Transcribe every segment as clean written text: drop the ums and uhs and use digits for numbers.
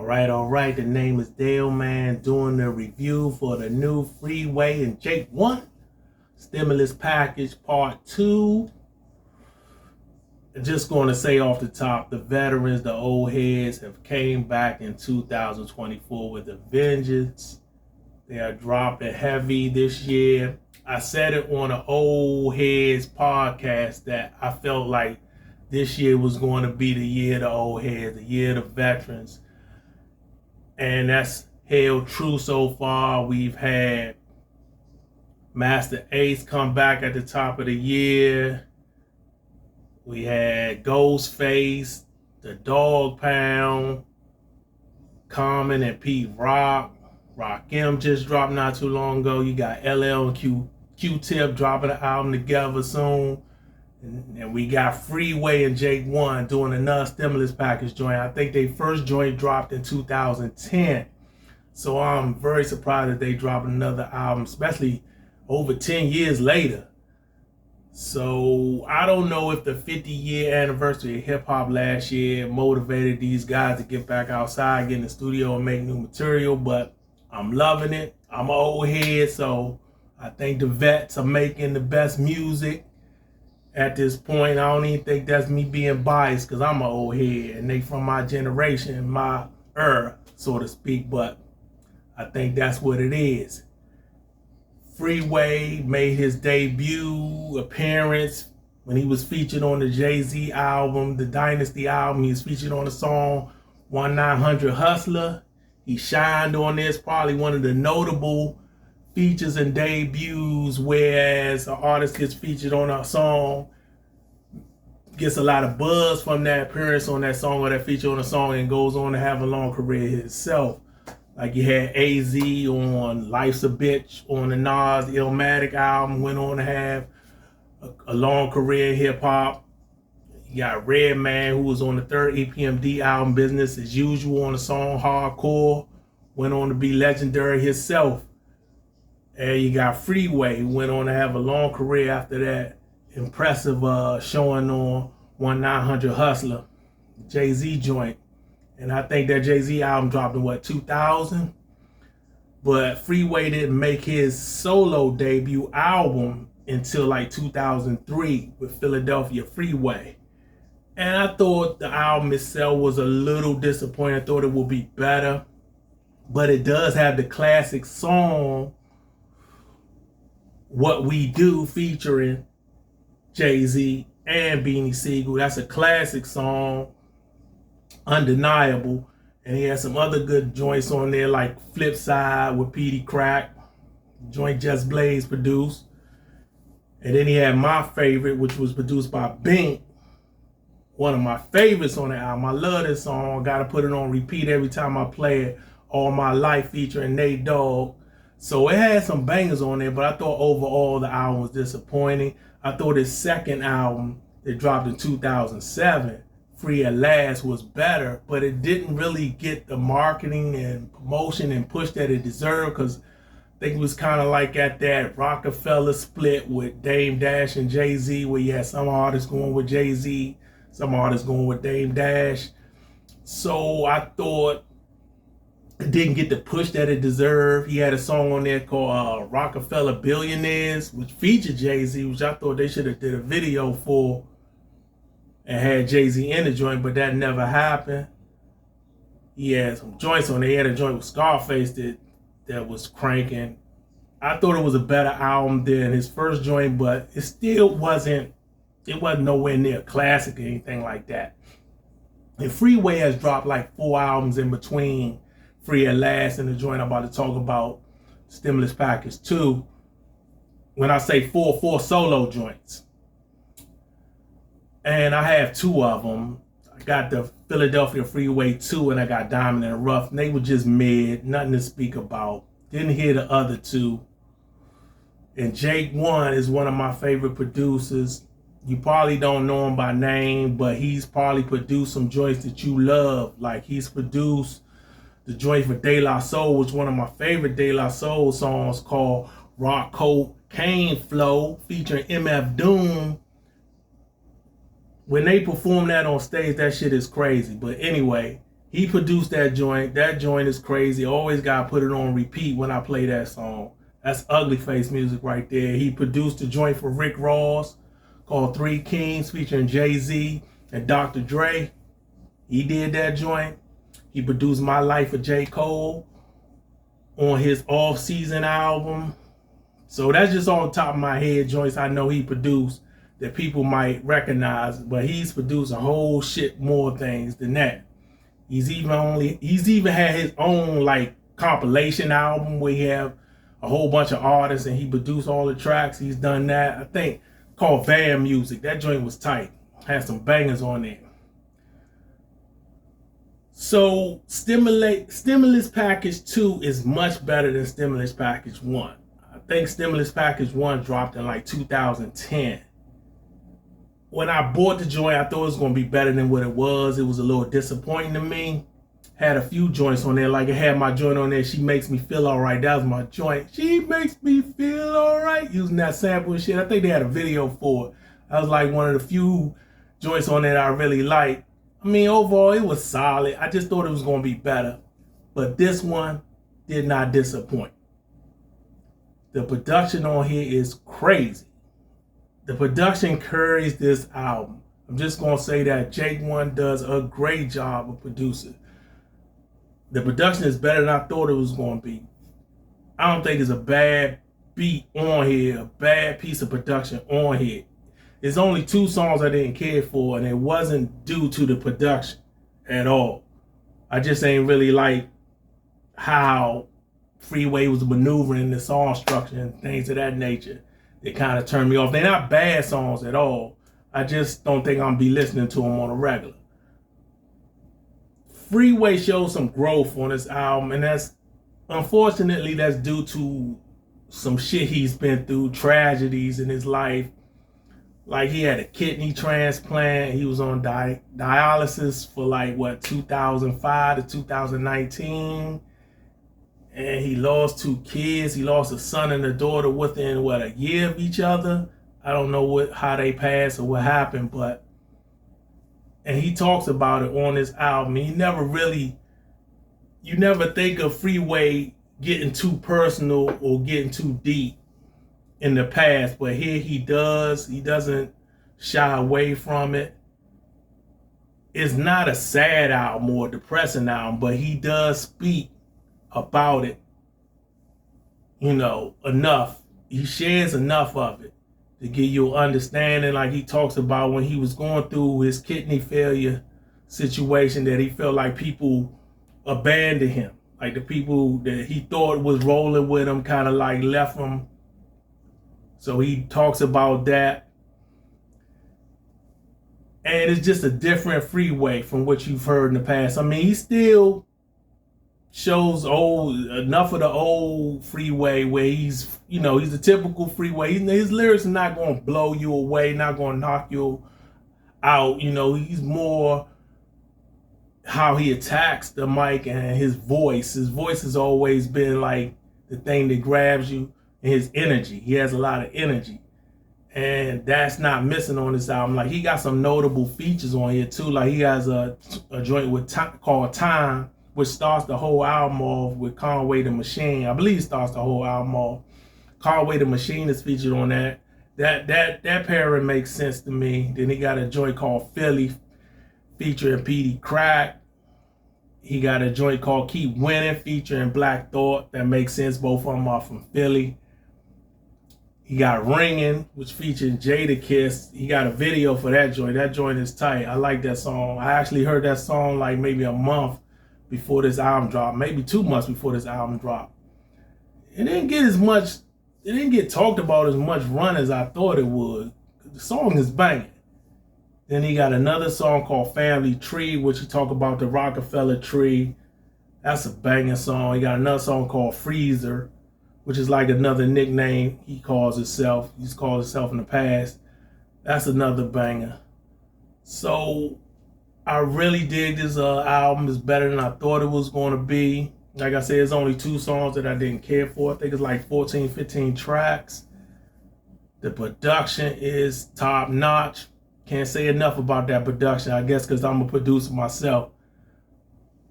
All right. The name is Delman, doing the review for the new Freeway and Jake 1 stimulus package part 2. Just going to say off the top, the veterans, the old heads have came back in 2024 with a vengeance. They are dropping heavy this year. I said it on an old heads podcast that I felt like this year was going to be the year of the old heads, the year of the veterans. And that's held true so far. We've had Master Ace come back at the top of the year. We had Ghostface, the Dog Pound, Common and Pete Rock. Rakim just dropped not too long ago. You got LL and Q-Tip dropping an album together soon. And we got Freeway and Jake 1 doing another stimulus package joint. I think their first joint dropped in 2010. So I'm very surprised that they dropped another album, especially over 10 years later. So I don't know if the 50-year anniversary of hip-hop last year motivated these guys to get back outside, get in the studio and make new material, but I'm loving it. I'm an old head, so I think the vets are making the best music at this point. I don't even think that's me being biased because I'm an old head and they from my generation, my era, so to speak, but I think that's what it is. Freeway made his debut appearance when he was featured on the Jay-Z album, the Dynasty album. He was featured on the song 1900 Hustler. He shined on this, probably one of the notable features and debuts, whereas an artist gets featured on a song, gets a lot of buzz from that appearance on that song or that feature on a song, and goes on to have a long career himself. Like you had AZ on Life's a Bitch on the Nas Illmatic album, went on to have a long career in hip hop. You got Redman, who was on the third EPMD album, Business as Usual, on the song Hardcore, went on to be legendary himself. And you got Freeway, who went on to have a long career after that impressive showing on 1900 Hustler, Jay-Z joint. And I think that Jay-Z album dropped in 2000? But Freeway didn't make his solo debut album until like 2003 with Philadelphia Freeway. And I thought the album itself was a little disappointing. I thought it would be better. But it does have the classic song, What We Do, featuring Jay-Z and Beanie Sigel. That's a classic song, undeniable. And he has some other good joints on there like Flip Side with Petey Crack, joint Just Blaze produced. And then he had my favorite, which was produced by Bink, one of my favorites on the album. I love this song. Got to put it on repeat every time I play it. All My Life featuring Nate Dogg. So it had some bangers on there, but I thought overall the album was disappointing. I thought his second album that dropped in 2007, Free at Last, was better, but it didn't really get the marketing and promotion and push that it deserved, because I think it was kind of like at that Rockefeller split with Dame Dash and Jay-Z, where you had some artists going with Jay-Z, some artists going with Dame Dash. So I thought it didn't get the push that it deserved. He had a song on there called Rockefeller Billionaires, which featured Jay-Z, which I thought they should have did a video for and had Jay-Z in the joint, but that never happened. He had some joints on there. He had a joint with Scarface that was cranking. I thought it was a better album than his first joint, but it still wasn't nowhere near a classic or anything like that. And Freeway has dropped like 4 albums in between Free at Last and the joint I'm about to talk about, Stimulus Package 2. When I say 4 solo joints. And I have 2 of them. I got the Philadelphia Freeway 2 and I got Diamond in the Rough. And they were just mid, nothing to speak about. Didn't hear the other 2. And Jake 1 is one of my favorite producers. You probably don't know him by name, but he's probably produced some joints that you love. Like he's produced the joint for De La Soul, which is one of my favorite De La Soul songs, called Rock Cocaine Flow, featuring MF Doom. When they perform that on stage, that shit is crazy. But anyway, He produced that joint. That joint is crazy. Always gotta put it on repeat when I play that song. That's ugly face music right there. He produced a joint for Rick Ross called Three Kings featuring Jay-Z and Dr. Dre. He did that joint. He produced My Life with J. Cole on his off-season album. So that's just on top of my head joints I know he produced that people might recognize, but he's produced a whole shit more things than that. He's even had his own like compilation album where he have a whole bunch of artists and he produced all the tracks. He's done that, I think, called Van Music. That joint was tight. Had some bangers on there. So Stimulus Package 2 is much better than Stimulus Package 1. I think Stimulus Package 1 dropped in like 2010. When I bought the joint, I thought it was going to be better than what it was. It was a little disappointing to me. Had a few joints on there. Like it had my joint on there, She Makes Me Feel Alright. That was my joint. She makes me feel alright. Using that sample and shit. I think they had a video for it. That was like one of the few joints on there that I really liked. I mean, overall, it was solid. I just thought it was going to be better. But this one did not disappoint. The production on here is crazy. The production carries this album. I'm just going to say that Jake One does a great job of producing. The production is better than I thought it was going to be. I don't think it's a bad beat on here, a bad piece of production on here. There's only 2 songs I didn't care for, and it wasn't due to the production at all. I just ain't really like how Freeway was maneuvering the song structure and things of that nature. It kind of turned me off. They're not bad songs at all. I just don't think I'm going to be listening to them on a regular. Freeway shows some growth on this album, and unfortunately that's due to some shit he's been through, tragedies in his life. Like he had a kidney transplant. He was on dialysis for 2005 to 2019. And he lost 2 kids. He lost a son and a daughter within, a year of each other. I don't know how they passed or what happened, and he talks about it on his album. You never think of Freeway getting too personal or getting too deep in the past, but here he does. He doesn't shy away from it. It's not a sad album or a depressing album, but he does speak about it, enough. He shares enough of it to give you an understanding. Like he talks about when he was going through his kidney failure situation, that he felt like people abandoned him. Like the people that he thought was rolling with him kind of like left him. So he talks about that. And it's just a different Freeway from what you've heard in the past. I mean, he still shows enough of the old Freeway where he's a typical Freeway. His lyrics are not going to blow you away, not going to knock you out. He's more how he attacks the mic and his voice. His voice has always been like the thing that grabs you, and his energy. He has a lot of energy. And that's not missing on this album. Like he got some notable features on here too. Like he has a joint called Time, which starts the whole album off with Conway the Machine. I believe it starts the whole album off. Conway the Machine is featured on that. That pairing makes sense to me. Then he got a joint called Philly featuring Petey Crack. He got a joint called Keep Winning featuring Black Thought. That makes sense. Both of them are from Philly. He got Ringin', which featured Jadakiss. He got a video for that joint. That joint is tight. I like that song. I actually heard that song like maybe a month before this album dropped. Maybe 2 months before this album dropped. It didn't get talked about as much run as I thought it would. The song is banging. Then he got another song called Family Tree, which he talk about the Rockefeller tree. That's a banging song. He got another song called Freezer, which is like another nickname he calls himself. He's called himself in the past. That's another banger. So I really dig this album. It's better than I thought it was going to be. Like I said, it's only 2 songs that I didn't care for. I think it's like 14, 15 tracks. The production is top notch. Can't say enough about that production, I guess because I'm a producer myself.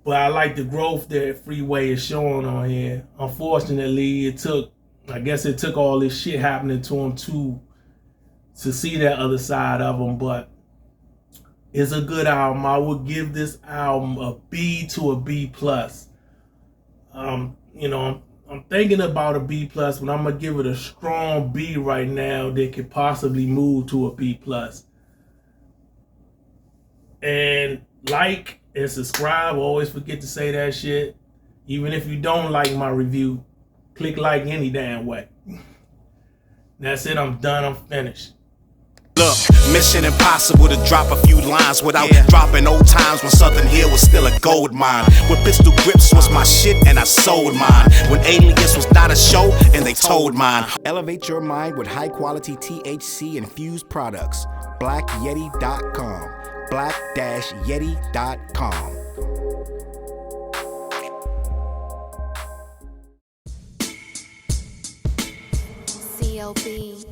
But I like the growth that Freeway is showing on here. Unfortunately, I guess it took all this shit happening to him to see that other side of him. But it's a good album. I would give this album a B to a B plus. You know, I'm thinking about a B plus, but I'm gonna give it a strong B right now that could possibly move to a B plus. And like and subscribe. Always forget to say that shit. Even if you don't like my review, click like any damn way. That's it. I'm done. I'm finished. Look, mission impossible to drop a few lines without dropping old times when Southern Hill was still a gold mine. When pistol grips was my shit and I sold mine. When Alias was not a show and they told mine. Elevate your mind with high quality THC infused products. BlackYeti.com. Black-Yeti.com. CLB.